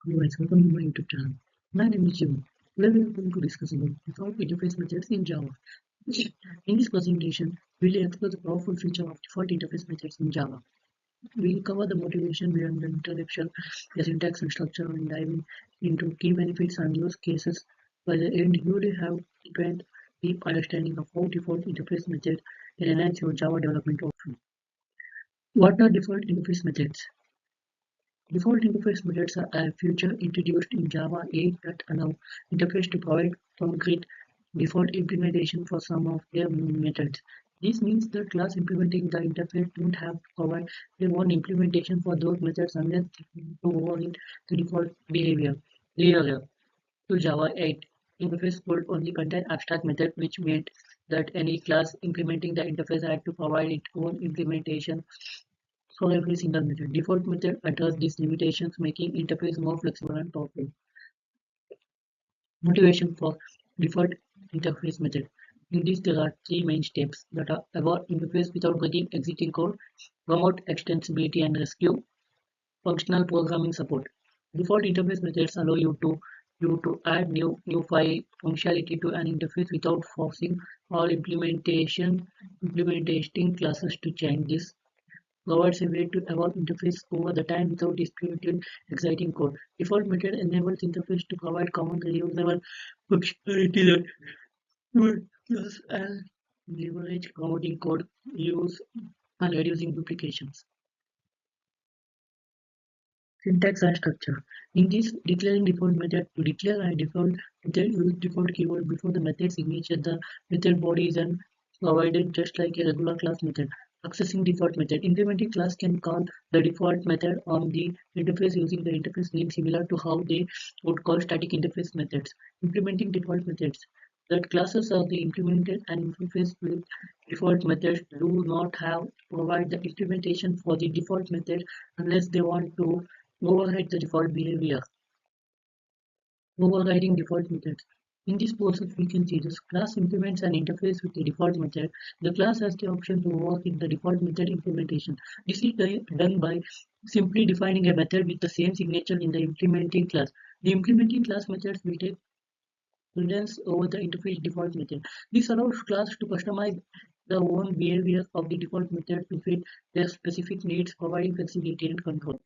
Hello guys, welcome to my YouTube channel. My name is Jim. Today we are going to discuss about default interface methods in Java. In this presentation, we will explore the powerful feature of default interface methods in Java. We will cover the motivation behind the introduction, the syntax and structure, and diving into key benefits and use cases. By the end, you will have gained deep understanding of how default interface methods can enhance your Java development outcome. What are default interface methods? Default interface methods are a feature introduced in Java 8 that allow interface to provide concrete default implementation for some of their methods. This means that class implementing the interface don't have to provide their own implementation for those methods unless they want to override the default behavior. Clearly, to Java 8, interface could only contain abstract methods, which meant that any class implementing the interface had to provide its own implementation for every single method. Default method address these limitations, making interface more flexible and powerful. Motivation for default interface method. In this, there are three main steps that are about interface without breaking existing code, promote extensibility and rescue, functional programming support. Default interface methods allow you to add new file functionality to an interface without forcing all implementation classes to change. This provides a way to evolve interface over the time without distributing exciting code. Default method enables interface to provide common reusable functionality that use and leverage promoting code use and reducing duplications. Syntax and structure. In this declaring default method, to declare a default method, use default keyword before the method signature. The method body is provided just like a regular class method. Accessing default method. Implementing class can call the default method on the interface using the interface name similar to how they would call static interface methods. Implementing default methods. That classes are the implemented and interface with default methods do not have to provide the implementation for the default method unless they want to override the default behavior. Overriding default methods. In this process, we can see this class implements an interface with the default method. The class has the option to override the default method implementation. This is done by simply defining a method with the same signature in the implementing class. The implementing class methods will take precedence over the interface default method. This allows class to customize the own behavior of the default method to fit their specific needs, providing flexibility and control.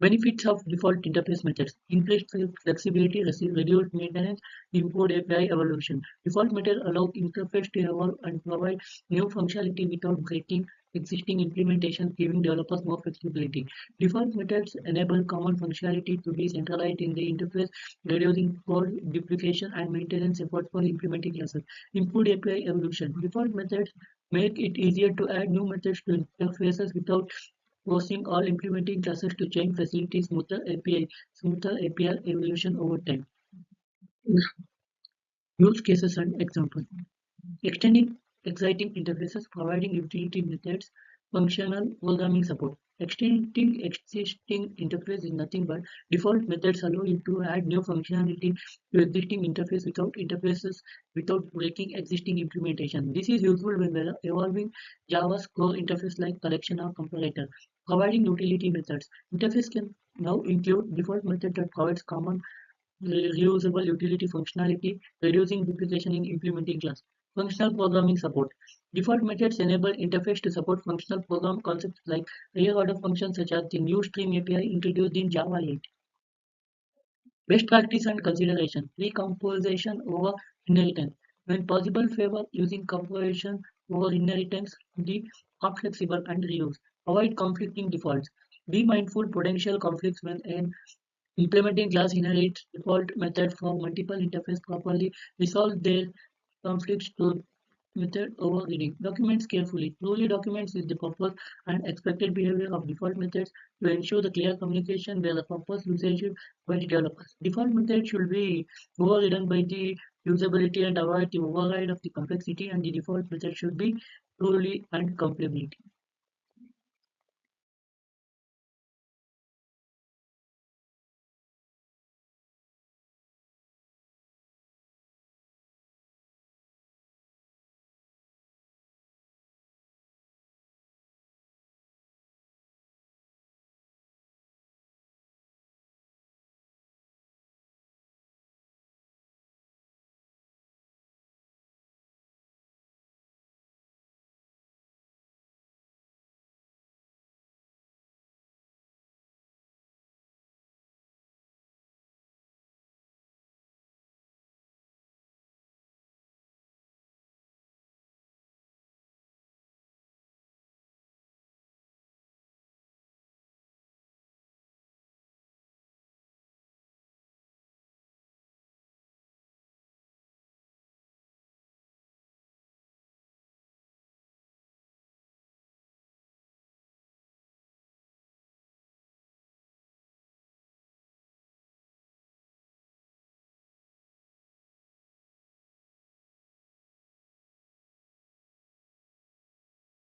Benefits of default interface methods: increased flexibility, reduced maintenance, improved API evolution. Default methods allow interface to evolve and provide new functionality without breaking existing implementations, giving developers more flexibility. Default methods enable common functionality to be centralized in the interface, reducing code duplication and maintenance efforts for implementing classes. Improved API evolution. Default methods make it easier to add new methods to interfaces without forcing all implementing classes to change, facilitate smoother API evolution over time. Use cases and examples. Extending exciting interfaces, providing utility methods, functional programming support. Extending existing interface is nothing but default methods allow you to add new functionality to existing interfaces without breaking existing implementation. This is useful when evolving Java's core interface like collection or comparator. Providing utility methods. Interface can now include default method that provides common reusable utility functionality, reducing duplication in implementing class. Functional programming support. Default methods enable interface to support functional program concepts like higher order functions such as the new stream API introduced in Java 8. Best practice and consideration. Recomposition over inheritance. When possible, favor using composition over inheritance to be more flexible and reuse. Avoid conflicting defaults. Be mindful potential conflicts when implementing class inherits default method for multiple interface properly. Resolve their conflicts to method overriding. Documents carefully. Truly documents is the purpose and expected behavior of default methods to ensure the clear communication where the purpose usage by the developers. Default method should be overridden by the usability and avoid the override of the complexity, and the default method should be truly and compatibility.